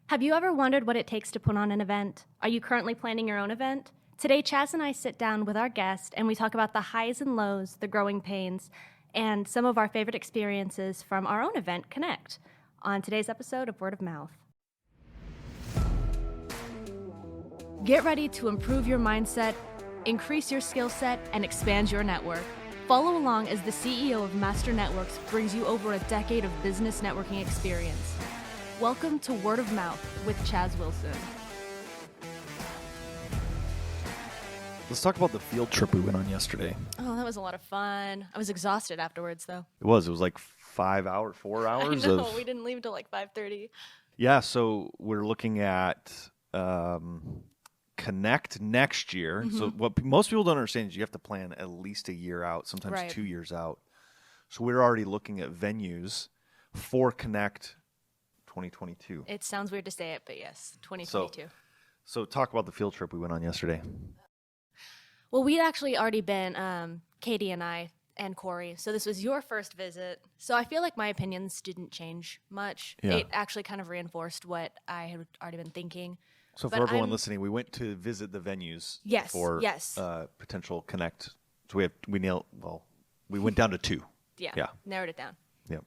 Have you ever wondered what it takes to put on an event? Are you currently planning your own event? Today, Chaz and I sit down with our guest and we talk about the highs and lows, the growing pains, and some of our favorite experiences from our own event, Connect, on today's episode of Word of Mouth. Get ready to improve your mindset, increase your skill set, and expand your network. Follow along as the CEO of Master Networks brings you over a decade of business networking experience. Welcome to Word of Mouth with Chaz Wilson. Let's talk about the field trip we went on yesterday. Oh, that was a lot of fun. I was exhausted afterwards, though. It was like 5 hours, 4 hours I know, we didn't leave until like 5:30. Yeah, so we're looking at Connect next year. Mm-hmm. So what most people don't understand is you have to plan at least a year out, sometimes 2 years out. So we're already looking at venues for Connect 2022. It sounds weird to say it, but yes, 2022. So talk about the field trip we went on yesterday. Well, we'd actually already been, Katie and I and Corey. So this was your first visit. So I feel like my opinions didn't change much. Yeah. It actually kind of reinforced what I had already been thinking. So for everyone listening, we went to visit the venues for potential Connect. So we went down to 2. Yeah, narrowed it down. Yep.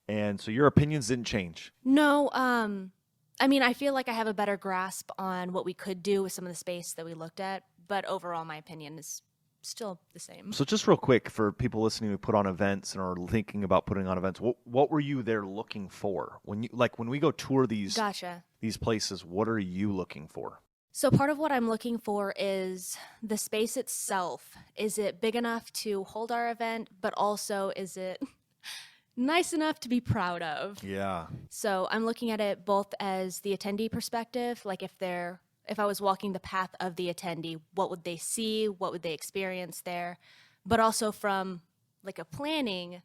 And so your opinions didn't change? No. I mean, I feel like I have a better grasp on what we could do with some of the space that we looked at, but overall my opinion is still the same. So just real quick, for people listening who put on events and are thinking about putting on events, what were you there looking for? When we go tour these places, what are you looking for? So part of what I'm looking for is the space itself. Is it big enough to hold our event, but also is it nice enough to be proud of? Yeah. So I'm looking at it both as the attendee perspective, like if I was walking the path of the attendee, what would they see? What would they experience there? But also from like a planning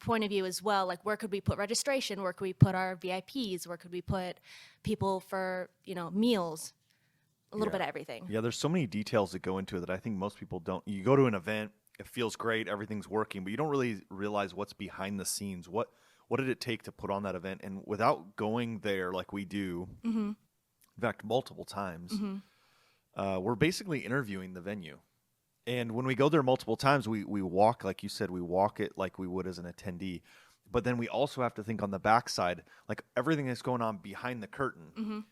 point of view as well, like where could we put registration? Where could we put our VIPs? Where could we put people for, meals? A little bit of everything. Yeah, there's so many details that go into it that I think most people don't. You go to an event, it feels great, everything's working, but you don't really realize what's behind the scenes. What did it take to put on that event? And without going there like we do, in fact, multiple times, we're basically interviewing the venue. And when we go there multiple times, we walk, like you said, we walk it like we would as an attendee. But then we also have to think on the backside, like everything that's going on behind the curtain.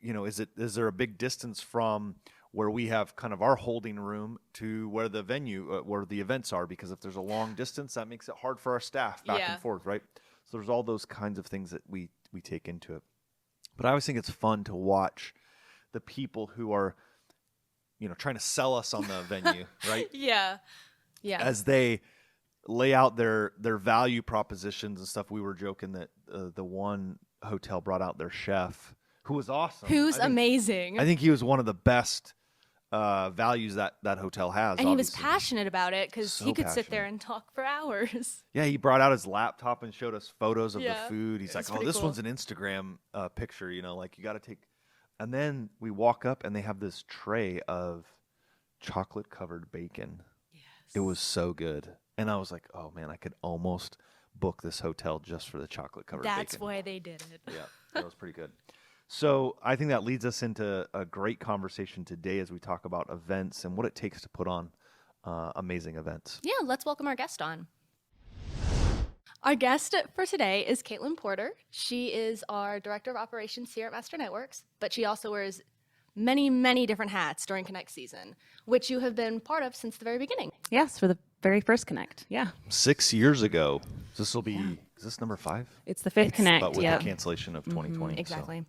Is there a big distance from where we have kind of our holding room to where the venue, where the events are? Because if there's a long distance, that makes it hard for our staff back and forth, right? So there's all those kinds of things that we take into it. But I always think it's fun to watch the people who are, trying to sell us on the venue, right? Yeah. As they lay out their value propositions and stuff. We were joking that the one hotel brought out their chef, who was awesome. Who's amazing. I think he was one of the best values that hotel has. And obviously. He was passionate about it because he could sit there and talk for hours. Yeah, he brought out his laptop and showed us photos of the food. He's like, this cool. one's an Instagram picture, like you got to take. And then we walk up and they have this tray of chocolate-covered bacon. Yes. It was so good. And I was like, oh, man, I could almost book this hotel just for the chocolate-covered bacon. That's why they did it. Yeah, that was pretty good. So I think that leads us into a great conversation today as we talk about events and what it takes to put on amazing events. Yeah, let's welcome our guest on. Our guest for today is Katelyn Porter. She is our Director of Operations here at Master Networks, but she also wears many, many different hats during Connect season, which you have been part of since the very beginning. Yes, for the very first Connect, yeah. 6 years ago. This will be, is this number 5? It's the 5th Connect, but with the cancellation of 2020. Exactly.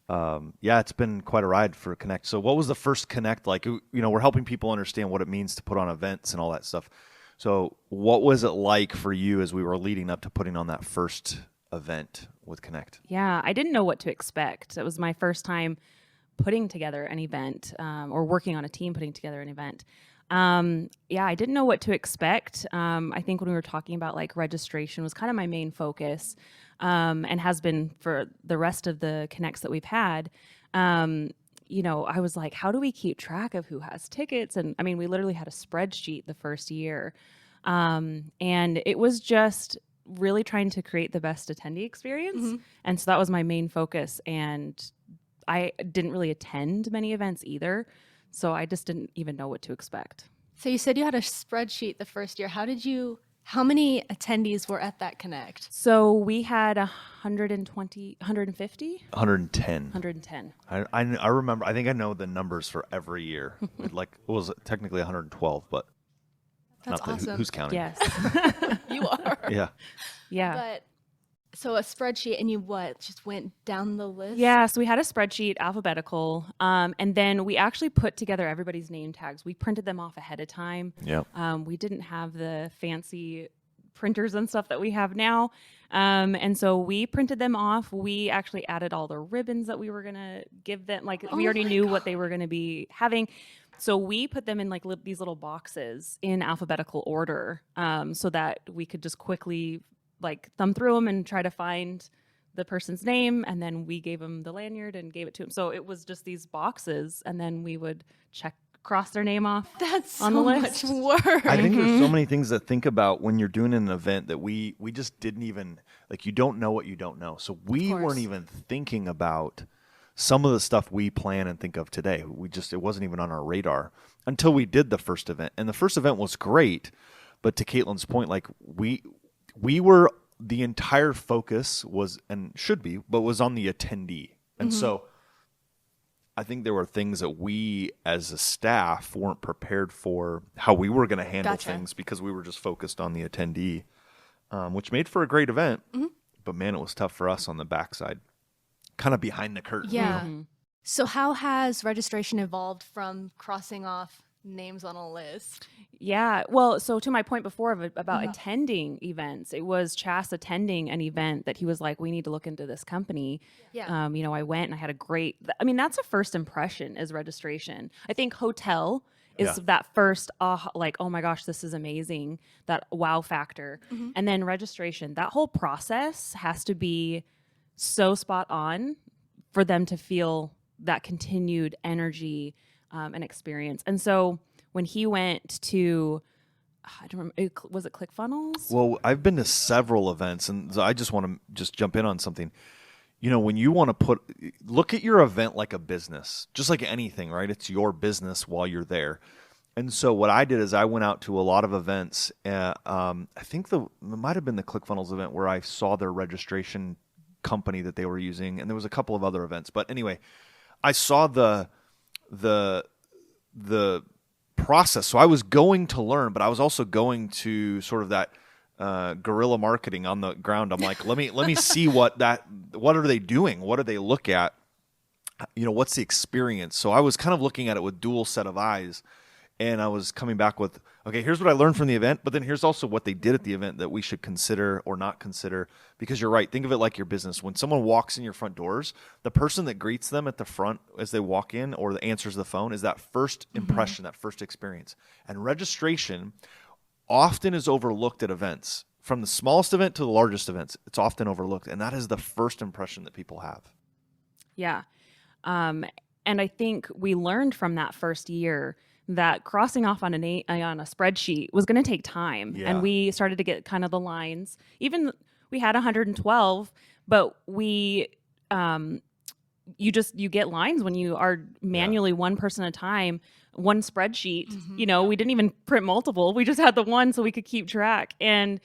So. It's been quite a ride for Connect. So what was the first Connect like? We're helping people understand what it means to put on events and all that stuff. So what was it like for you as we were leading up to putting on that first event with Connect? Yeah, I didn't know what to expect. It was my first time putting together an event or working on a team putting together an event. I didn't know what to expect. I think when we were talking about like registration was kind of my main focus and has been for the rest of the Connects that we've had. I was like, how do we keep track of who has tickets? And I mean, we literally had a spreadsheet the first year. And it was just really trying to create the best attendee experience. And so that was my main focus. And I didn't really attend many events either. So I just didn't even know what to expect. So you said you had a spreadsheet the first year. How many attendees were at that Connect? So we had 120, 150? 110. 110. I remember. I think I know the numbers for every year. It was technically 112, but That's not that awesome. who's counting? Yes. You are. Yeah. Yeah. But so a spreadsheet, and you just went down the list? Yeah, so we had a spreadsheet, alphabetical, and then we actually put together everybody's name tags. We printed them off ahead of time. Yeah. We didn't have the fancy printers and stuff that we have now. And so we printed them off. We actually added all the ribbons that we were going to give them. Like we already knew what they were going to be having. So we put them in like these little boxes in alphabetical order so that we could just quickly like thumb through them and try to find the person's name. And then we gave them the lanyard and gave it to them. So it was just these boxes. And then we would cross their name off. That's on so the list. much work. I think there's so many things to think about when you're doing an event that we just didn't even, like, you don't know what you don't know. So we weren't even thinking about some of the stuff we plan and think of today. It wasn't even on our radar until we did the first event. And the first event was great. But to Katelyn's point, like we were, the entire focus was, and should be, but was on the attendee. And so I think there were things that we as a staff weren't prepared for how we were going to handle things because we were just focused on the attendee, which made for a great event. But man, it was tough for us on the backside, kind of behind the curtain. Yeah. So how has registration evolved from crossing off names on a list? Yeah. Well, so to my point before about attending events, it was Chas attending an event that he was like, we need to look into this company. Yeah. I went and I had that's a first impression is registration. I think hotel is that first, like, oh my gosh, this is amazing, that wow factor. And then registration, that whole process has to be so spot on for them to feel that continued energy and experience. And so when he went to, I don't remember, was it ClickFunnels? Well, I've been to several events, and so I just want to just jump in on something. You know, when you want to look at your event like a business, just like anything, right? It's your business while you're there. And so what I did is I went out to a lot of events. I think it might have been the ClickFunnels event where I saw their registration company that they were using, and there was a couple of other events. But anyway, I saw the process. So I was going to learn, but I was also going to sort of that guerrilla marketing on the ground. I'm like, let me see what are they doing? What do they look at? You know, what's the experience? So I was kind of looking at it with dual set of eyes, and I was coming back with, okay, here's what I learned from the event, but then here's also what they did at the event that we should consider or not consider, because you're right. Think of it like your business. When someone walks in your front doors, the person that greets them at the front as they walk in or that answers the phone is that first impression, that first experience. And registration often is overlooked at events. From the smallest event to the largest events, it's often overlooked. And that is the first impression that people have. Yeah. And I think we learned from that first year that crossing off on a spreadsheet was going to take time. Yeah. And we started to get kind of the lines. Even we had 112, but you get lines when you are manually one person at a time, one spreadsheet. You know, we didn't even print multiple. We just had the one so we could keep track. And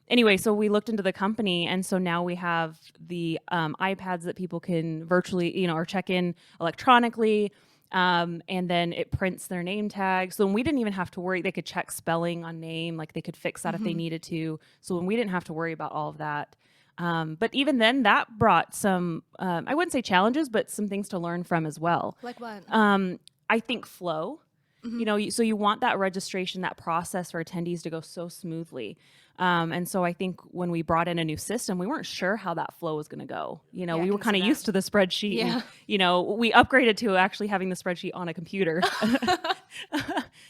anyway, so we looked into the company, and so now we have the iPads that people can virtually, or check in electronically. And then it prints their name tag. So we didn't even have to worry. They could check spelling on name, like they could fix that if they needed to. So we didn't have to worry about all of that. But even then, that brought some, I wouldn't say challenges, but some things to learn from as well. Like what? I think flow. So you want that registration, that process for attendees to go so smoothly. And so I think when we brought in a new system, we weren't sure how that flow was going to go. We were kind of used to the spreadsheet. Yeah. And, we upgraded to actually having the spreadsheet on a computer.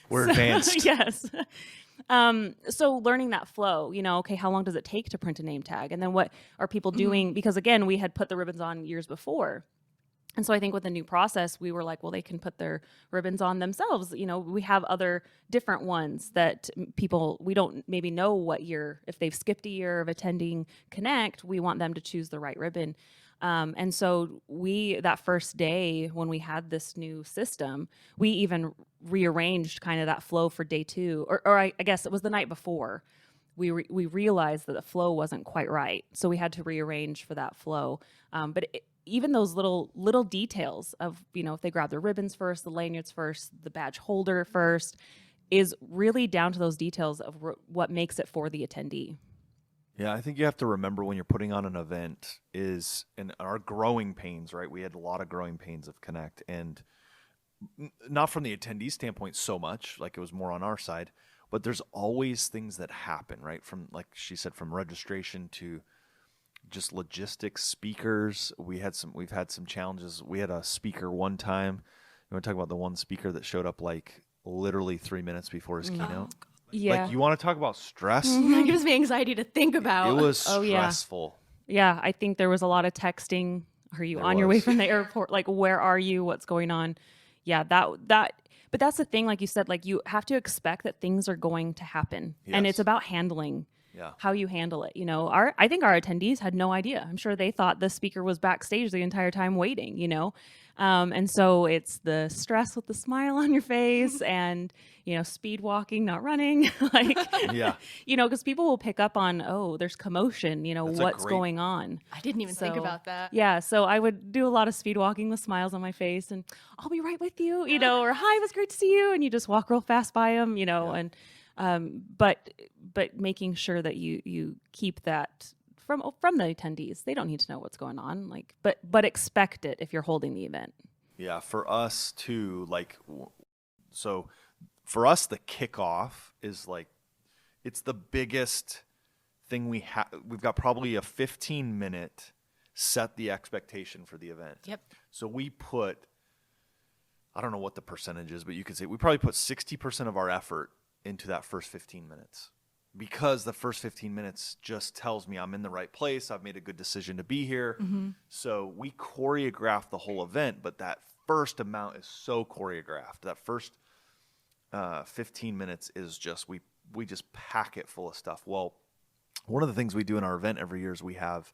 We're advanced. Yes. So learning that flow, okay, how long does it take to print a name tag? And then what are people doing? Because again, we had put the ribbons on years before. And so I think with the new process, we were like, well, they can put their ribbons on themselves. We have other different ones that people, we don't maybe know what year, if they've skipped a year of attending Connect, we want them to choose the right ribbon. And so that first day when we had this new system, we even rearranged kind of that flow for day 2, or I guess it was the night before. We realized that the flow wasn't quite right, so we had to rearrange for that flow. Even those little details of, if they grab their ribbons first, the lanyards first, the badge holder first, is really down to those details of what makes it for the attendee. Yeah, I think you have to remember when you're putting on an event is in our growing pains, right? We had a lot of growing pains of Connect, and not from the attendee standpoint so much, like it was more on our side, but there's always things that happen, right? From, like she said, from registration to just logistics, speakers. We've had some challenges. We had a speaker one time. You want to talk about the one speaker that showed up like literally 3 minutes before his keynote? Yeah. Like, you want to talk about stress? That gives me anxiety to think about. It was Oh, yeah. stressful. Yeah, I think there was a lot of texting. Are you on your way from the airport? Like, where are you? What's going on? Yeah, but that's the thing, like you said, like you have to expect that things are going to happen. And it's about handling how you handle it. I think our attendees had no idea. I'm sure they thought the speaker was backstage the entire time waiting, and so it's the stress with the smile on your face and, speed walking, not running, like, because people will pick up on, oh, there's commotion, what's going on. I didn't even think about that. Yeah. So I would do a lot of speed walking with smiles on my face and I'll be right with you, or hi, it was great to see you. And you just walk real fast by them, and, but making sure that you keep that from the attendees. They don't need to know what's going on, but expect it if you're holding the event. Yeah, for us too, so for us the kickoff is like, it's the biggest thing we have. We've got probably a 15-minute set the expectation for the event. Yep. So we put, I don't know what the percentage is, but you could say we probably put 60% of our effort into that first 15 minutes, because the first 15 minutes just tells me I'm in the right place. I've made a good decision to be here. Mm-hmm. So we choreograph the whole event, but that first amount is so choreographed. That first 15 minutes is just, we just pack it full of stuff. Well, one of the things we do in our event every year is we have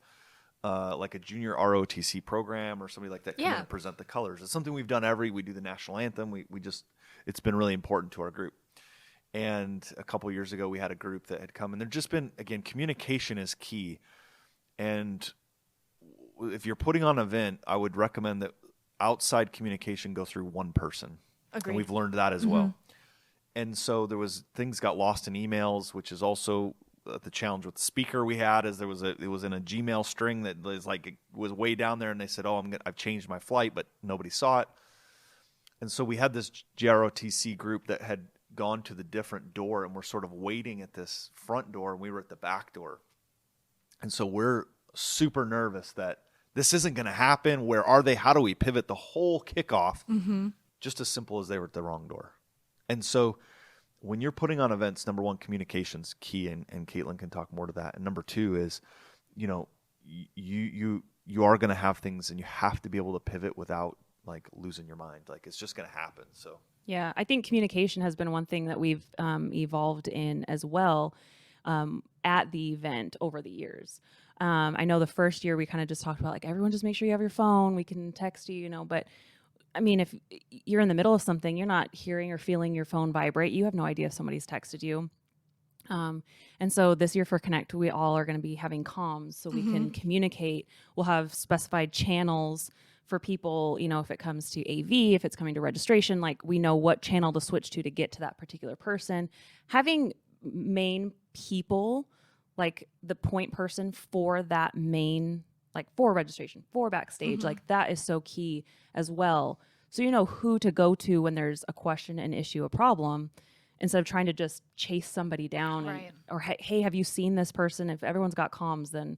like a junior ROTC program or somebody like that come in and present the colors. It's something we've done we do the national anthem. It's been really important to our group. And a couple of years ago, we had a group that had come, and they've just been, again, communication is key. And if you're putting on an event, I would recommend that outside communication go through one person. Agreed. And we've learned that as well. And so things got lost in emails, which is also the challenge with the speaker we had. Is it was in a Gmail string that was it was way down there, and they said, "Oh, I've changed my flight," but nobody saw it. And so we had this GROTC group that had gone to the different door, and we're sort of waiting at this front door, and we were at the back door. And so we're super nervous that this isn't going to happen. Where are they? How do we pivot the whole kickoff? Just as simple as they were at the wrong door. And so when you're putting on events, number one, communication's key, and Katelyn can talk more to that. And number two is, you are going to have things, and you have to be able to pivot without losing your mind. It's just going to happen. So yeah, I think communication has been one thing that we've evolved in as well at the event over the years. I know the first year we kind of just talked about everyone just make sure you have your phone. We can text you, but I mean, if you're in the middle of something, you're not hearing or feeling your phone vibrate. You have no idea if somebody's texted you. And so this year for Connect, we all are going to be having comms so we can communicate. We'll have specified channels for people, if it comes to AV, if it's coming to registration, we know what channel to switch to get to that particular person. Having main people, the point person for that main, for registration, for backstage, that is so key as well. So you know who to go to when there's a question, an issue, a problem, instead of trying to just chase somebody down. Right. Or, hey, have you seen this person? If everyone's got comms, then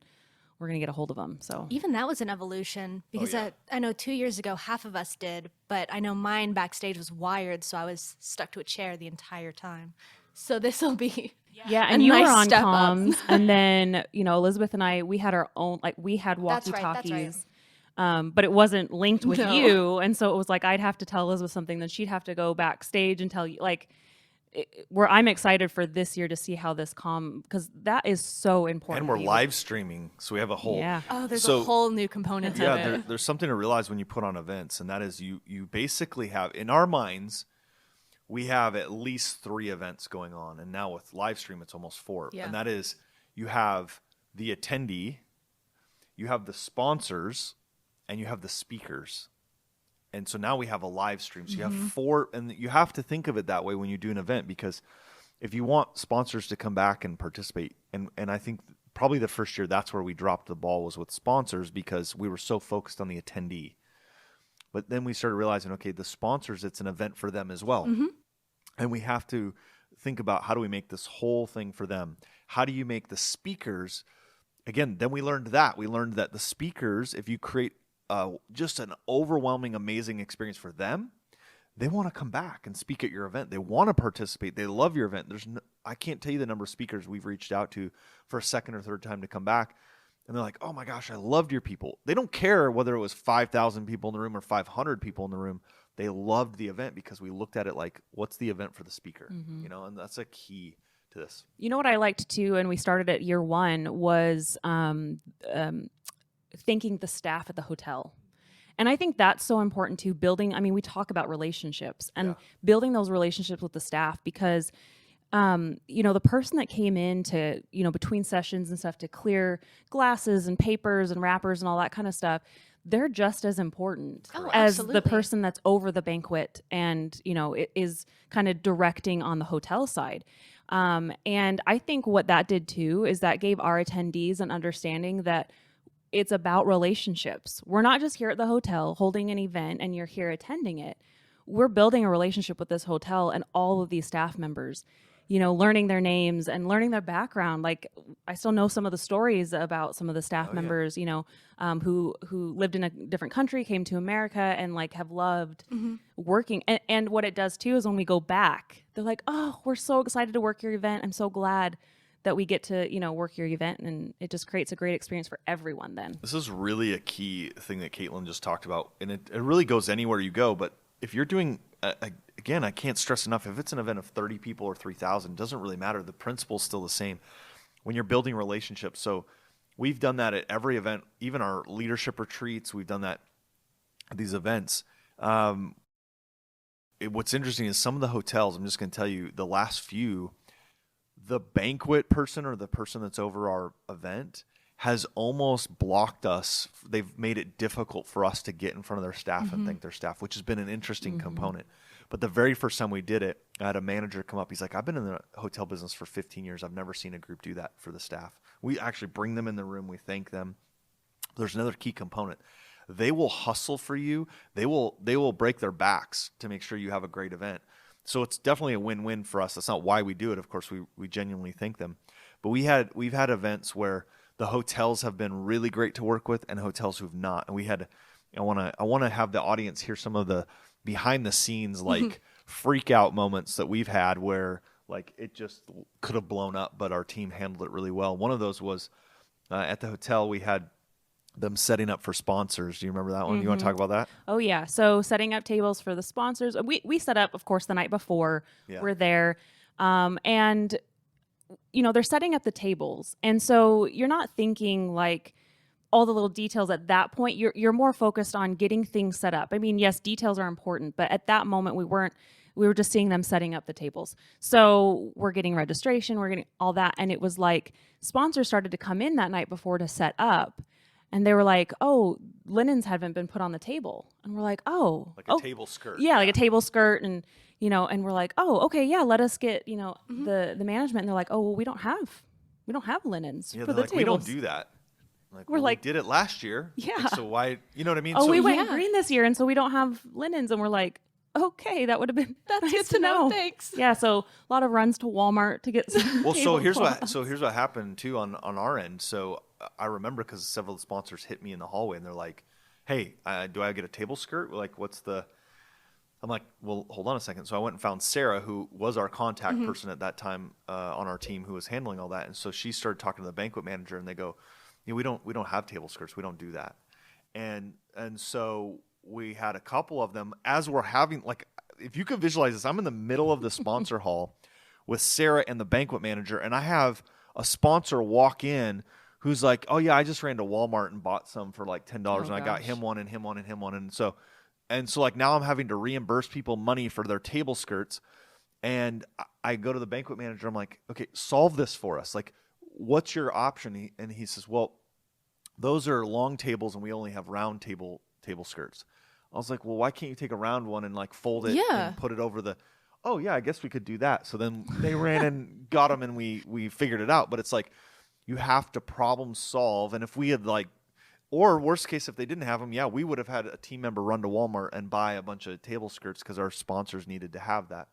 we're going to get a hold of them. So even that was an evolution, because I know 2 years ago, half of us did, but I know mine backstage was wired, so I was stuck to a chair the entire time. So this will be and you were on comms, and then Elizabeth and I, we had our own, we had walkie-talkies. That's right. but it wasn't linked with No. you. And so it was like, I'd have to tell Elizabeth something, then she'd have to go backstage and tell you, like, where I'm excited for this year to see how this because that is so important. And we're live streaming, so we have a whole. Yeah. Oh, there's So- a whole new component Yeah, of it. there's something to realize when you put on events, and that is you basically have, in our minds, we have at least 3 events going on, and now with live stream, it's almost 4. Yeah. And that is, you have the attendee, you have the sponsors, and you have the speakers. And so now we have a live stream. So you have 4, and you have to think of it that way when you do an event, because if you want sponsors to come back and participate, and I think probably the first year that's where we dropped the ball was with sponsors, because we were so focused on the attendee. But then we started realizing, okay, the sponsors, it's an event for them as well. And we have to think about, how do we make this whole thing for them? How do you make the speakers, again, then we learned that the speakers, if you create just an overwhelming, amazing experience for them, they want to come back and speak at your event. They want to participate. They love your event. I can't tell you the number of speakers we've reached out to for a second or third time to come back. And they're like, oh my gosh, I loved your people. They don't care whether it was 5,000 people in the room or 500 people in the room. They loved the event because we looked at it like, what's the event for the speaker? You know, and that's a key to this. You know what I liked too, and we started at year 1, was thanking the staff at the hotel. And I think that's so important too, building, I mean, we talk about relationships and building those relationships with the staff, because, you know, the person that came in to, you know, between sessions and stuff to clear glasses and papers and wrappers and all that kind of stuff, they're just as important Oh, as absolutely. the person that's over the banquet and, you know, it is kind of directing on the hotel side. And I think what that did too is that gave our attendees an understanding that it's about relationships. We're not just here at the hotel holding an event and you're here attending it. We're building a relationship with this hotel and all of these staff members, you know, learning their names and learning their background. Like, I still know some of the stories about some of the staff members, you know, who lived in a different country, came to America, and like have loved working. And what it does too is when we go back, they're like, oh, we're so excited to work your event. I'm so glad that we get to, you know, work your event, and it just creates a great experience for everyone then. This is really a key thing that Katelyn just talked about, and it really goes anywhere you go. But if you're doing, again, I can't stress enough, if it's an event of 30 people or 3,000, it doesn't really matter. The principle's still the same when you're building relationships. So we've done that at every event, even our leadership retreats. We've done that at these events. What's interesting is some of the hotels, I'm just going to tell you, the last few, the banquet person or the person that's over our event has almost blocked us. They've made it difficult for us to get in front of their staff and thank their staff, which has been an interesting component. But the very first time we did it, I had a manager come up. He's like, I've been in the hotel business for 15 years. I've never seen a group do that for the staff. We actually bring them in the room. We thank them. There's another key component. They will hustle for you. They will break their backs to make sure you have a great event. So it's definitely a win-win for us. That's not why we do it. Of course, we genuinely thank them. But we've had events where the hotels have been really great to work with and hotels who've not. And I want to have the audience hear some of the behind the scenes, like freak out moments that we've had where like it just could have blown up, but our team handled it really well. One of those was at the hotel, we had them setting up for sponsors. Do you remember that one? You want to talk about that? Oh yeah. So setting up tables for the sponsors. We set up, of course, the night before. Yeah. We're there. And you know, they're setting up the tables. And so you're not thinking like all the little details at that point. You're more focused on getting things set up. I mean, yes, details are important, but at that moment we were just seeing them setting up the tables. So we're getting registration, we're getting all that. And it was like sponsors started to come in that night before to set up. And they were like, oh, linens haven't been put on the table. And we're like, oh. Like a table skirt. Yeah, like a table skirt. And, you know, and we're like, oh, okay, yeah, let us get, you know, the management. And they're like, oh, well, we don't have linens Yeah, for they're the like, we don't tables. do that. Like, We're well, like- we did it last year. Yeah. Like, so why, you know what I mean? Oh, so we went Yeah. green this year, and so we don't have linens. And we're like, okay, that would have been That's nice good to know. Thanks. Yeah, so a lot of runs to Walmart to get some Well, so tablecloths. here's what happened too on our end. So I remember because several of the sponsors hit me in the hallway and they're like, "Hey, do I get a table skirt? Like, what's the?" I'm like, "Well, hold on a second." So I went and found Sarah, who was our contact person at that time on our team, who was handling all that. And so she started talking to the banquet manager, and they go, "Yeah, we don't have table skirts. We don't do that." And so we had a couple of them as we're having, like, if you can visualize this, I'm in the middle of the sponsor hall with Sarah and the banquet manager, and I have a sponsor walk in who's like, oh yeah, I just ran to Walmart and bought some for like $10, Oh, and I got gosh. him one and him one and him one. And so like now I'm having to reimburse people money for their table skirts. And I go to the banquet manager. I'm like, okay, solve this for us. Like, what's your option? And he says, well, those are long tables and we only have round table skirts. I was like, well, why can't you take a round one and like fold it Yeah. and put it over the, oh yeah, I guess we could do that. So then they ran and got them and we figured it out. But it's like, you have to problem solve. And if we had like, or worst case, if they didn't have them, yeah, we would have had a team member run to Walmart and buy a bunch of table skirts because our sponsors needed to have that.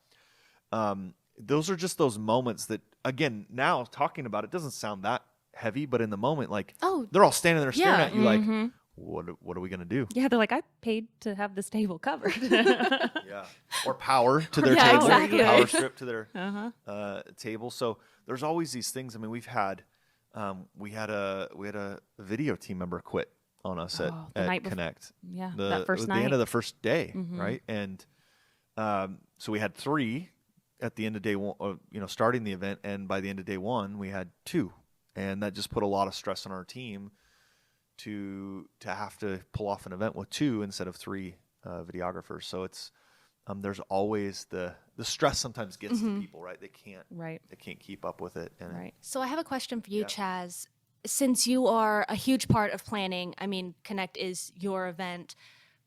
Those are just those moments that, again, now talking about it doesn't sound that heavy, but in the moment, like, Oh, they're all standing there staring yeah. at you like, what are we going to do? Yeah, they're like, I paid to have this table covered. Yeah. Or power to their Yeah, table, exactly. power strip to their Uh-huh. table. So there's always these things. I mean, we had a video team member quit on us Oh, the at night bef- Connect. Yeah, The that first the night. end of the first day, Mhm. right? And so we had 3 at the end of day one, starting the event, and by the end of day one, we had 2, and that just put a lot of stress on our team to have to pull off an event with 2 instead of 3 videographers. So it's there's always the stress sometimes gets to people, right? They Right. can't keep up with it, and Right. So I have a question for you, Yeah. Chaz. Since you are a huge part of planning, I mean, Connect is your event,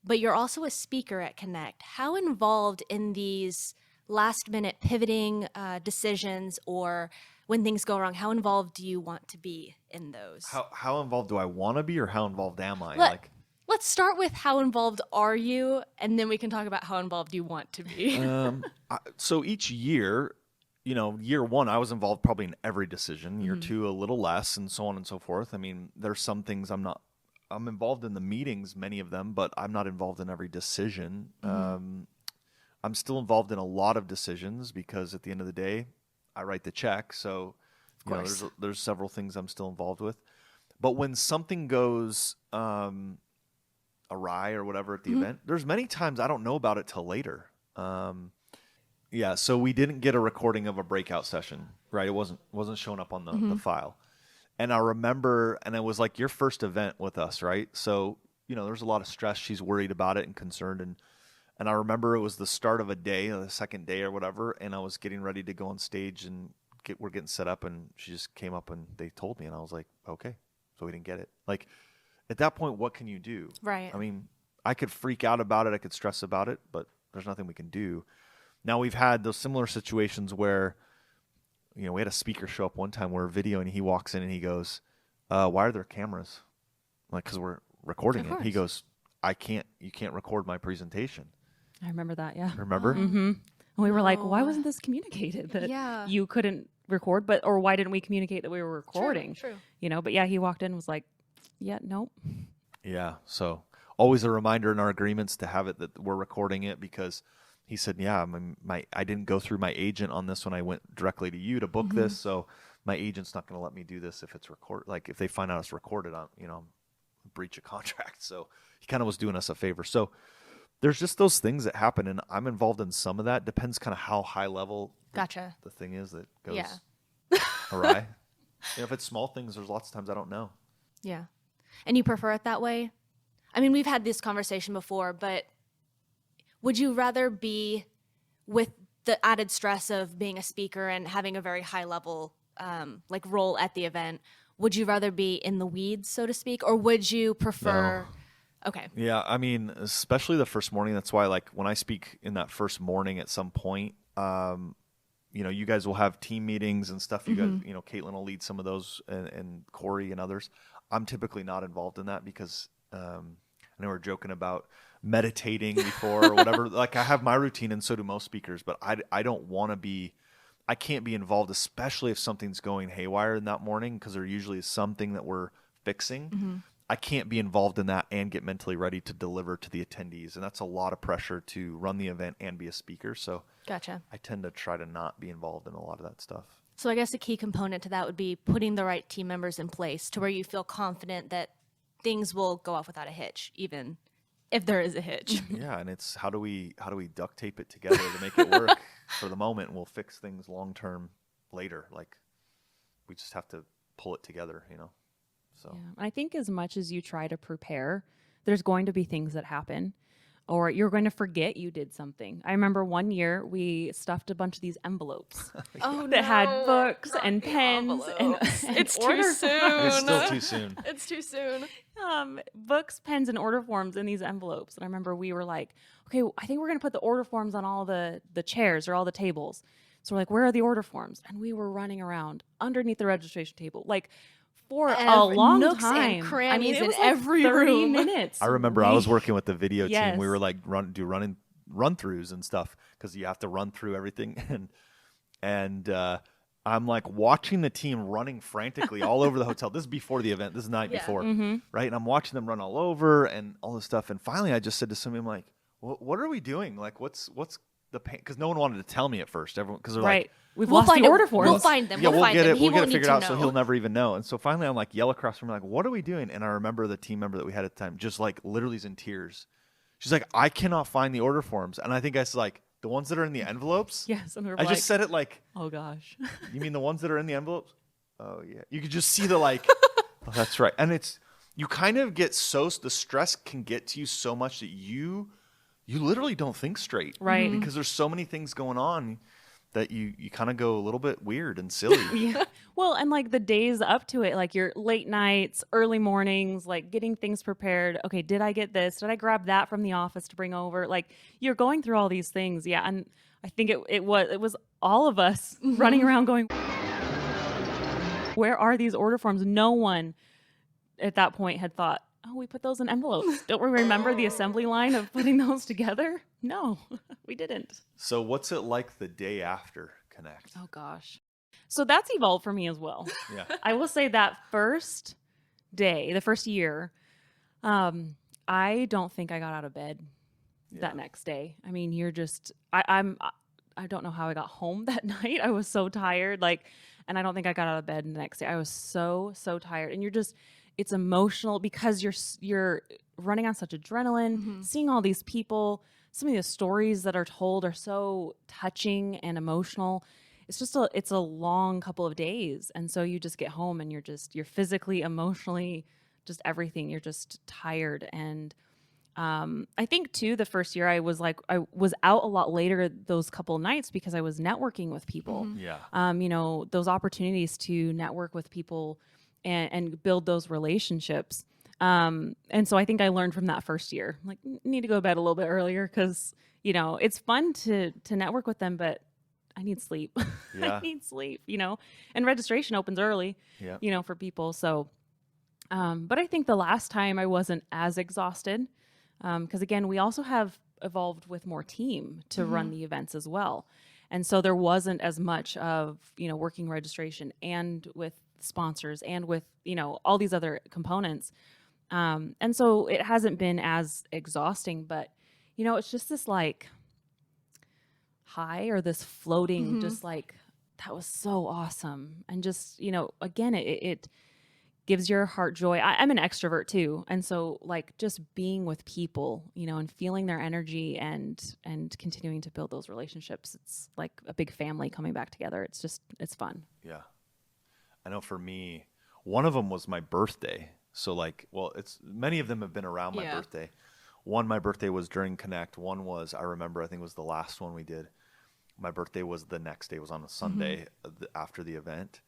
but you're also a speaker at Connect. How involved in these last minute pivoting decisions, or when things go wrong, how involved do you want to be in those? how involved do I want to be, or how involved am I? Let's start with how involved are you, and then we can talk about how involved you want to be. So each year, year 1, I was involved probably in every decision. Year 2, a little less, and so on and so forth. I mean, there's some things I'm involved in the meetings, many of them, but I'm not involved in every decision. I'm still involved in a lot of decisions because at the end of the day, I write the check. So, course. there's several things I'm still involved with. But when something goes awry or whatever at the event, there's many times I don't know about it till later. Yeah, so we didn't get a recording of a breakout session, right? It wasn't showing up on the file. And I remember, and it was like your first event with us, right? So, there's a lot of stress. She's worried about it and concerned. And I remember it was the start of a day, the second day or whatever, and I was getting ready to go on stage and we're getting set up, and she just came up and they told me, and I was like, okay, so we didn't get it. Like, at that point, what can you do? Right. I mean, I could freak out about it, I could stress about it, but there's nothing we can do. Now, we've had those similar situations where, we had a speaker show up one time where video, and he walks in and he goes, why are there cameras? Like, because we're recording Of it. He course. goes, you can't record my presentation. I remember that, yeah. Remember? Mm-hmm. And we were like, why No. wasn't this communicated that Yeah. you couldn't record, or why didn't we communicate that we were recording? True. But yeah, he walked in and was like, yeah, nope. Yeah. So always a reminder in our agreements to have it that we're recording it, because he said, yeah, I didn't go through my agent on this when I went directly to you to book this. So my agent's not going to let me do this if it's like if they find out it's recorded on, breach of contract. So he kind of was doing us a favor. So there's just those things that happen, and I'm involved in some of that. Depends kind of how high level Gotcha. the thing is that goes Yeah. awry. If it's small things, there's lots of times I don't know. Yeah. And you prefer it that way? I mean, we've had this conversation before, but would you rather be with the added stress of being a speaker and having a very high level role at the event? Would you rather be in the weeds, so to speak, or would you prefer? Okay. Yeah, I mean, especially the first morning. That's why, like, when I speak in that first morning at some point, you guys will have team meetings and stuff. You guys, Katelyn will lead some of those, and Corey and others. I'm typically not involved in that because I know we're joking about meditating before or whatever. Like, I have my routine, and so do most speakers, but I don't want to be. I can't be involved, especially if something's going haywire in that morning, because there usually is something that we're fixing. I can't be involved in that and get mentally ready to deliver to the attendees. And that's a lot of pressure to run the event and be a speaker. So Gotcha. I tend to try to not be involved in a lot of that stuff. So I guess a key component to that would be putting the right team members in place to where you feel confident that things will go off without a hitch, even if there is a hitch. Yeah, and it's how do we duct tape it together to make it work for the moment, and we'll fix things long term later. Like we just have to pull it together, you know. So Yeah. I think as much as you try to prepare, there's going to be things that happen, or you're going to forget you did something. I remember one year we stuffed a bunch of these envelopes Oh, that had no, books not and the pens and envelopes. It's too order soon. it's still too soon. It's too soon. books, pens, and order forms in these envelopes. And I remember we were like, okay, I think we're going to put the order forms on all the chairs or all the tables. So we're like, where are the order forms? And we were running around underneath the registration table, like for a long nooks time. and crannies it in was like every 30 room. minutes. I remember I was working with the video team. We Yes. were like run throughs and stuff because you have to run through everything. And I'm like watching the team running frantically all over the hotel. This is before the event. This is the night before, right? And I'm watching them run all over and all this stuff. And finally, I just said to somebody, I'm like, what are we doing? Like, what's the pain? Because no one wanted to tell me at first. Everyone, because they're Right. like, We've We'll lost find the it. order forms. We'll find them. yeah, We'll find get them. it. He We'll get won't it need figured to out. So know. he'll never even know. And so finally, I'm like yell across from him, like, what are we doing? And I remember the team member that we had at the time, just like literally is in tears. She's like, I cannot find the order forms. And I think I said like the ones that are in the envelopes. Yes. And we were I like, just said it like, oh gosh. you mean the ones that are in the envelopes? Oh yeah. You could just see the like, oh, that's right. And it's, you kind of get the stress can get to you so much that you literally don't think straight. Right. Because there's so many things going on that you kind of go a little bit weird and silly. Yeah. Well, and like the days up to it, like your late nights, early mornings, like getting things prepared. Okay, did I get this? Did I grab that from the office to bring over? Like you're going through all these things. Yeah. And I think it was all of us running around going, where are these order forms? No one at that point had thought, oh, we put those in envelopes. Don't we remember the assembly line of putting those together? No, we didn't. So what's it like the day after Connect? Oh gosh. So that's evolved for me as well. Yeah. I will say that first day, the first year, I don't think I got out of bed that next day. I mean, you're just I don't know how I got home that night. I was so tired, and I don't think I got out of bed the next day. I was so tired, and it's emotional because you're running on such adrenaline, seeing all these people. Some of the stories that are told are so touching and emotional. It's a long couple of days. And so you just get home and you're physically, emotionally, just everything. You're just tired. And I think too, the first year I was out a lot later those couple nights because I was networking with people. Yeah. Those opportunities to network with people and build those relationships. And so I think I learned from that first year, like need to go to bed a little bit earlier because, it's fun to network with them, but I need sleep. Yeah. I need sleep, and registration opens early, Yeah. For people. So, but I think the last time I wasn't as exhausted because again, we also have evolved with more team to run the events as well. And so there wasn't as much of, working registration and with sponsors and with, all these other components. And so it hasn't been as exhausting, but, it's just this like high or this floating, just like, that was so awesome. And just, again, it gives your heart joy. I'm an extrovert too. And so like just being with people, and feeling their energy and continuing to build those relationships, it's like a big family coming back together. It's fun. Yeah. I know for me, one of them was my birthday. So many of them have been around my birthday. One, my birthday was during Connect. One was, I remember, I think it was the last one we did. My birthday was the next day, it was on a Sunday after the event.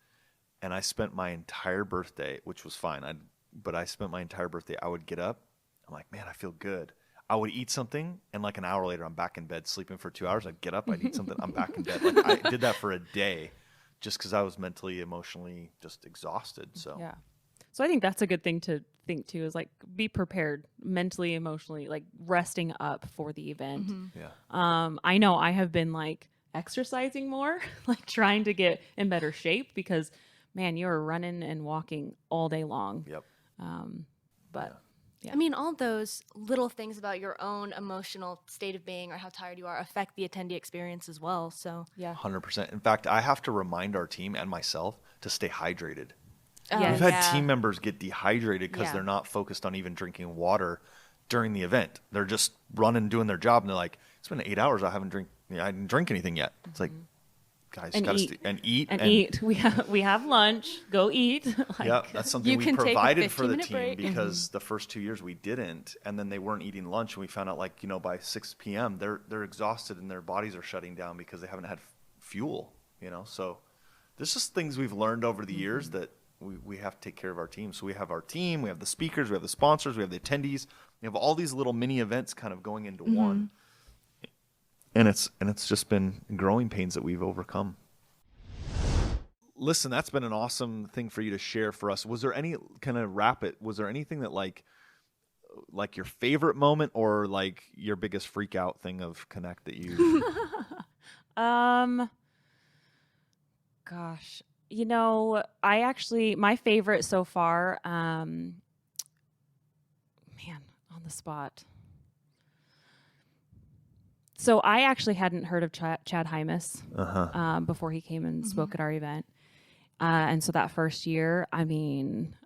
And I spent my entire birthday, which was fine. But I spent my entire birthday, I would get up. I'm like, man, I feel good. I would eat something. And like an hour later, I'm back in bed sleeping for 2 hours. I'd get up, I'd eat something. I'm back in bed. Like I did that for a day just because I was mentally, emotionally just exhausted. So Yeah. So I think that's a good thing to think too, is like be prepared mentally, emotionally, like resting up for the event. yeah. I know I have been like exercising more, like trying to get in better shape because man, you're running and walking all day long. Yep. But yeah. I mean, all those little things about your own emotional state of being or how tired you are affect the attendee experience as well. So yeah. 100%. In fact, I have to remind our team and myself to stay hydrated. Yes. We've had yeah. team members get dehydrated because Yeah. they're not focused on even drinking water during the event. They're just running, doing their job, and they're like, "It's been 8 hours. I didn't drink anything yet." It's like, guys, And gotta eat. eat And eat. We have lunch. Go eat. Like, Yeah, that's something You we can take a provided for the 15-minute team break. because the first 2 years we didn't, and then they weren't eating lunch, and we found out by 6 p.m. they're exhausted and their bodies are shutting down because they haven't had fuel. So there's just things we've learned over the years that we have to take care of our team. So we have our team, we have the speakers, we have the sponsors, we have the attendees, we have all these little mini events kind of going into one, and it's just been growing pains that we've overcome. Listen, that's been an awesome thing for you to share for us. Was there any kind of was there anything that like your favorite moment or like your biggest freak out thing of Connect that you Gosh, my favorite so far, man, on the spot. So I actually hadn't heard of Chad Hymas before he came and spoke at our event. And so that first year, I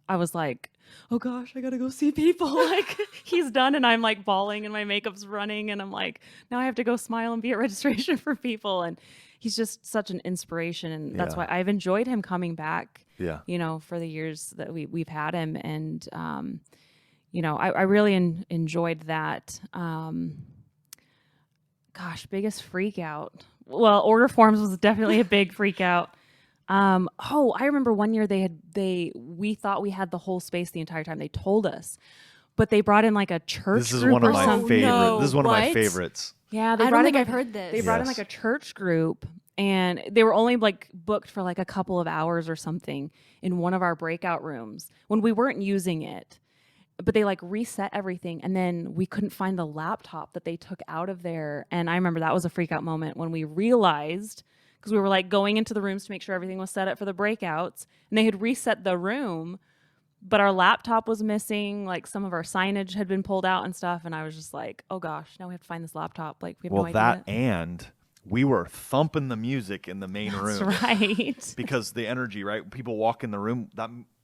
was like, oh gosh, I gotta go see people. Like, he's done and I'm like bawling and my makeup's running and I'm like, now I have to go smile and be at registration for people. And he's just such an inspiration. And that's why I've enjoyed him coming back, for the years that we've had him. And, I really enjoyed that. Biggest freak out. Well, order forms was definitely a big freak out. I remember one year we thought we had the whole space the entire time. They told us, but they brought in like a church This is group one of or my something. favorites. No. This is one of my What? favorites. Yeah, I don't think I've heard this. They brought in Yes. like a church group, and they were only like booked for like a couple of hours or something in one of our breakout rooms when we weren't using it. But they like reset everything, and then we couldn't find the laptop that they took out of there. And I remember that was a freak out moment when we realized, because we were like going into the rooms to make sure everything was set up for the breakouts, and they had reset the room, but our laptop was missing. Like some of our signage had been pulled out and stuff. And I was just like, oh gosh, now we have to find this laptop. Like we have no idea. That and we were thumping the music in the main room. That's right. Because the energy, right? People walk in the room.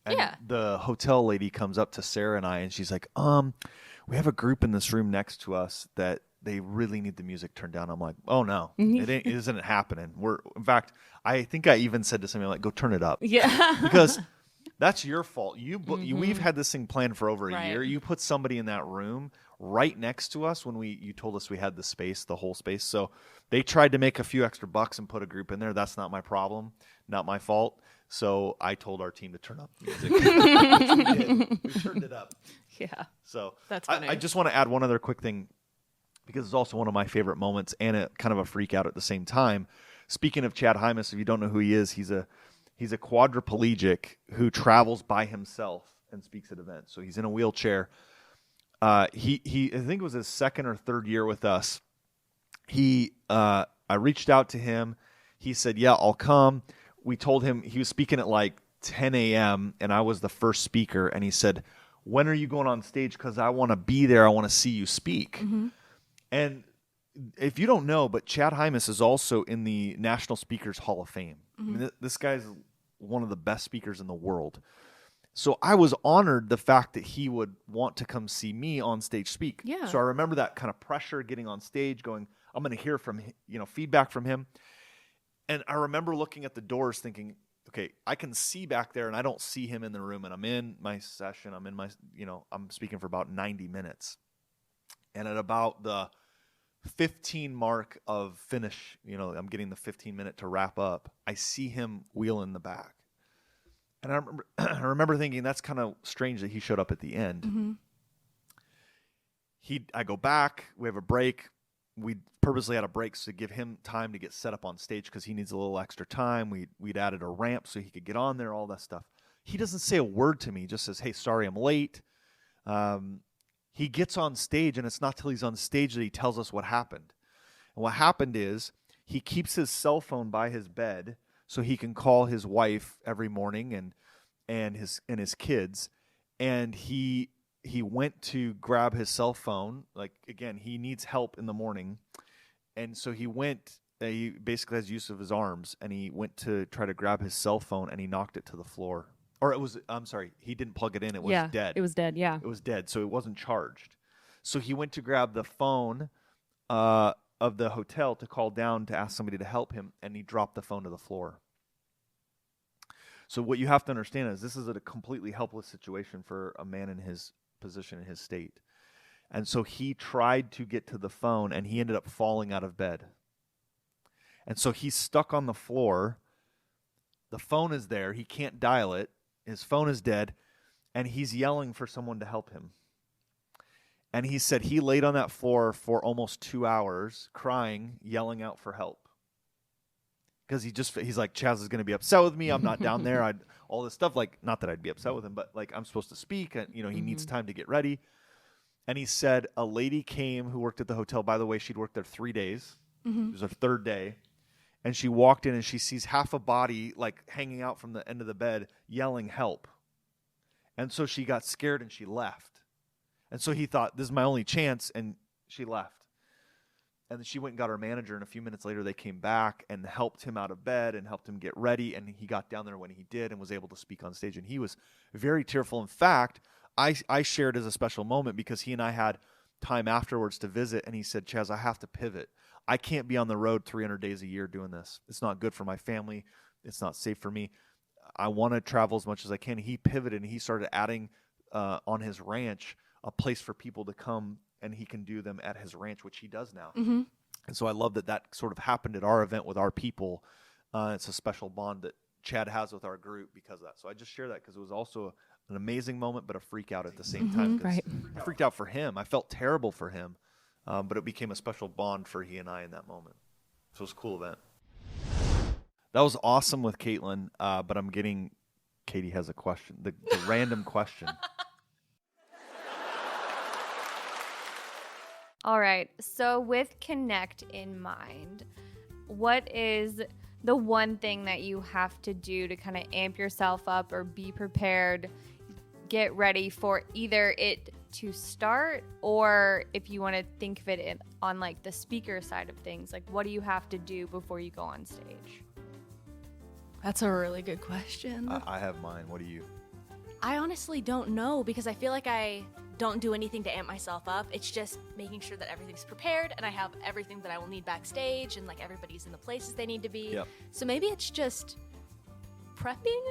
And Yeah. the hotel lady comes up to Sarah and I, and she's like, we have a group in this room next to us that they really need the music turned down. I'm like, oh no, it isn't happening. In fact, I think I even said to somebody like, go turn it up. Yeah. Because that's your fault. We've had this thing planned for over a Right. year. You put somebody in that room right next to us when you told us we had the whole space. So they tried to make a few extra bucks and put a group in there. That's not my problem, not my fault. So I told our team to turn up the music. We did. We turned it up. Yeah. So That's funny. I just want to add one other quick thing, because it's also one of my favorite moments and a kind of a freak out at the same time. Speaking of Chad Hymas, if you don't know who he is, he's a quadriplegic who travels by himself and speaks at events. So he's in a wheelchair. He I think it was his second or third year with us. I reached out to him. He said, "Yeah, I'll come." We told him he was speaking at like 10 a.m. and I was the first speaker. And he said, "When are you going on stage? Because I want to be there. I want to see you speak." And if you don't know, but Chad Hymas is also in the National Speakers Hall of Fame. I mean, this guy's one of the best speakers in the world. So I was honored the fact that he would want to come see me on stage speak. Yeah. So I remember that kind of pressure getting on stage, going, I'm going to hear from feedback from him. And I remember looking at the doors thinking, okay, I can see back there and I don't see him in the room. And I'm in my session. I'm speaking for about 90 minutes. And at about the 15 mark of finish, I'm getting the 15 minute to wrap up, I see him wheel in the back. And I remember thinking that's kind of strange that he showed up at the end. I go back, we have a break. We purposely had a break to give him time to get set up on stage because he needs a little extra time. We'd added a ramp so he could get on there, all that stuff. He doesn't say a word to me. He just says, "Hey, sorry, I'm late." He gets on stage, and it's not till he's on stage that he tells us what happened. And what happened is he keeps his cell phone by his bed so he can call his wife every morning and his kids. And he went to grab his cell phone. Like, again, he needs help in the morning. And so he went, he basically has use of his arms, and he went to try to grab his cell phone, and he knocked it to the floor. Or it was, I'm sorry, he didn't plug it in. It was Yeah, dead. it was dead. Yeah. It was dead, so it wasn't charged. So he went to grab the phone of the hotel to call down to ask somebody to help him, and he dropped the phone to the floor. So what you have to understand is this is a completely helpless situation for a man in his position, in his state. And so he tried to get to the phone, and he ended up falling out of bed. And so he's stuck on the floor. The phone is there. He can't dial it. His phone is dead, and he's yelling for someone to help him. And he said he laid on that floor for almost 2 hours, crying, yelling out for help. Because he's like, Chaz is going to be upset with me. I'm not down there. All this stuff, like, not that I'd be upset with him, but like, I'm supposed to speak, and he needs time to get ready. And he said a lady came who worked at the hotel. By the way, she'd worked there 3 days. It was her third day. And she walked in, and she sees half a body like hanging out from the end of the bed, yelling help. And so she got scared and she left. And so he thought, this is my only chance, and she left. And then she went and got her manager, and a few minutes later they came back and helped him out of bed and helped him get ready, and he got down there when he did and was able to speak on stage. And he was very tearful. In fact, I shared as a special moment because he and I had time afterwards to visit, and he said, Chaz, I have to pivot. I can't be on the road 300 days a year doing this. It's not good for my family. It's not safe for me. I want to travel as much as I can. He pivoted, and he started adding on his ranch a place for people to come, and he can do them at his ranch, which he does now. Mm-hmm. And so I love that sort of happened at our event with our people. It's a special bond that Chad has with our group because of that. So I just share that because it was also an amazing moment, but a freak out at the same time. Right. I freaked out for him. I felt terrible for him, but it became a special bond for he and I in that moment. So it was a cool event. That was awesome with Katelyn, but I'm getting Katie has a question, the random question. All right. So with Connect in mind, what is the one thing that you have to do to kind of amp yourself up or be prepared, get ready for either it to start, or if you want to think of it on like the speaker side of things, like what do you have to do before you go on stage? That's a really good question. I have mine. What do you? I honestly don't know because I feel like I don't do anything to amp myself up. It's just making sure that everything's prepared and I have everything that I will need backstage and like everybody's in the places they need to be. Yep. So maybe it's just prepping?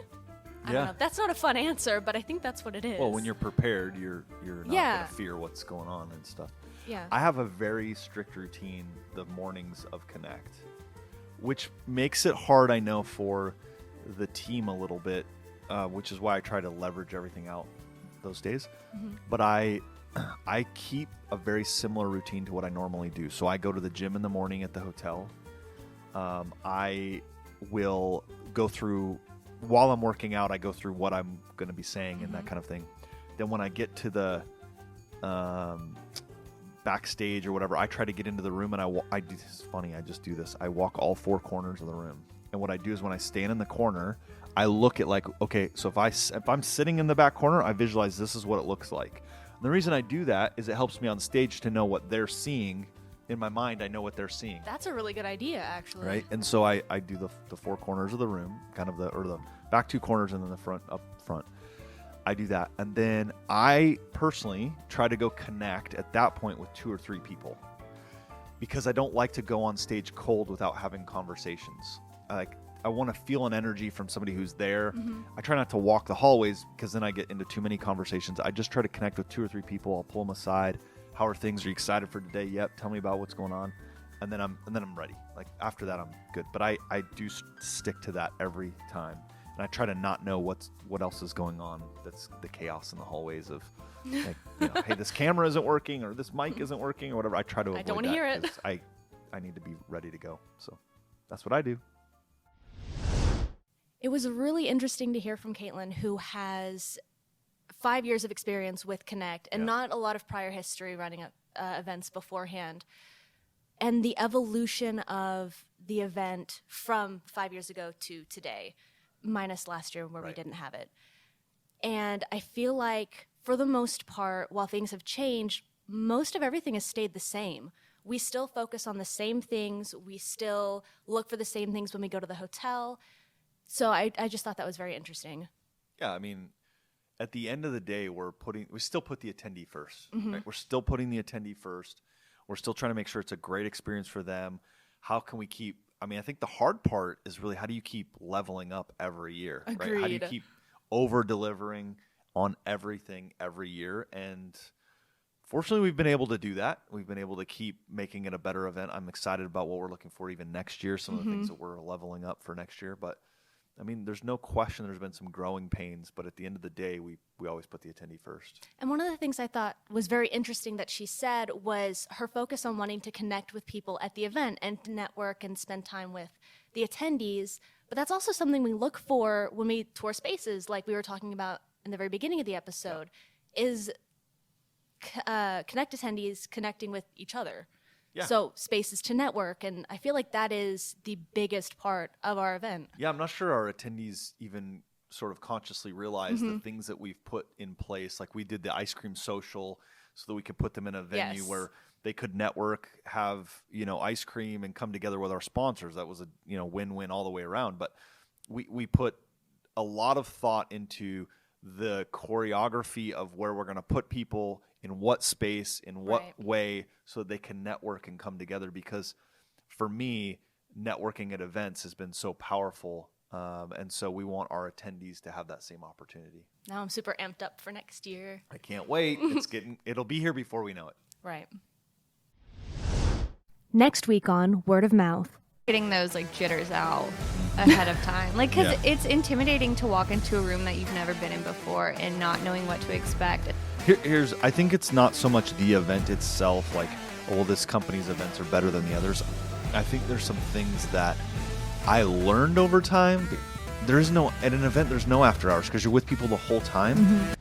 I Yeah. don't know. That's not a fun answer, but I think that's what it is. Well, when you're prepared, you're not Yeah. going to fear what's going on and stuff. Yeah. I have a very strict routine the mornings of Connect, which makes it hard, I know, for the team a little bit, which is why I try to leverage everything out those days. Mm-hmm. But I keep a very similar routine to what I normally do. So I go to the gym in the morning at the hotel. I will go through, while I'm working out, I go through what I'm going to be saying and that kind of thing. Then when I get to the backstage or whatever, I try to get into the room and I do this. Is funny. I just do this. I walk all four corners of the room. And what I do is when I stand in the corner, I look at like, okay, so if I'm sitting in the back corner, I visualize this is what it looks like. And the reason I do that is it helps me on stage to know what they're seeing. In my mind, I know what they're seeing. That's a really good idea, actually. Right? And so I do the four corners of the room, kind of the back two corners and then the front up front. I do that. And then I personally try to go connect at that point with 2 or 3 people because I don't like to go on stage cold without having conversations. I want to feel an energy from somebody who's there. Mm-hmm. I try not to walk the hallways because then I get into too many conversations. I just try to connect with 2 or 3 people. I'll pull them aside. How are things? Are you excited for today? Yep. Tell me about what's going on. And then I'm ready. Like after that, I'm good. But I do stick to that every time. And I try to not know what else is going on. That's the chaos in the hallways of, like, hey, this camera isn't working or this mic isn't working or whatever. I try to avoid that. I don't want to hear it. 'Cause I need to be ready to go. So that's what I do. It was really interesting to hear from Katelyn, who has 5 years of experience with Connect and not a lot of prior history running events beforehand. And the evolution of the event from 5 years ago to today, minus last year where we didn't have it. And I feel like for the most part, while things have changed, most of everything has stayed the same. We still focus on the same things. We still look for the same things when we go to the hotel. So I just thought that was very interesting. Yeah, I mean, at the end of the day, we still put the attendee first. Right? We're still putting the attendee first. We're still trying to make sure it's a great experience for them. How can we keep? I mean, I think the hard part is really how do you keep leveling up every year? Right? How do you Agreed. keep over delivering on everything every year? And fortunately, we've been able to do that. We've been able to keep making it a better event. I'm excited about what we're looking for even next year. Some of the things that we're leveling up for next year, but. I mean, there's no question there's been some growing pains, but at the end of the day, we always put the attendee first. And one of the things I thought was very interesting that she said was her focus on wanting to connect with people at the event and to network and spend time with the attendees. But that's also something we look for when we tour spaces, like we were talking about in the very beginning of the episode, is Connect attendees connecting with each other. Yeah. So spaces to network, and I feel like that is the biggest part of our event. Yeah, I'm not sure our attendees even sort of consciously realize the things that we've put in place. Like we did the ice cream social so that we could put them in a venue Yes. where they could network, have, ice cream and come together with our sponsors. That was a, win-win all the way around. But we put a lot of thought into the choreography of where we're going to put people in what space, in what Right. way, so that they can network and come together. Because for me, networking at events has been so powerful. And so we want our attendees to have that same opportunity. Now I'm super amped up for next year. I can't wait. It'll be here before we know it. Right. Next week on Word of Mouth. Getting those like jitters out ahead of time, like because Yeah. it's intimidating to walk into a room that you've never been in before and not knowing what to expect. I think it's not so much the event itself, like, oh, this company's events are better than the others. I think there's some things that I learned over time. At an event, there's no after hours because you're with people the whole time.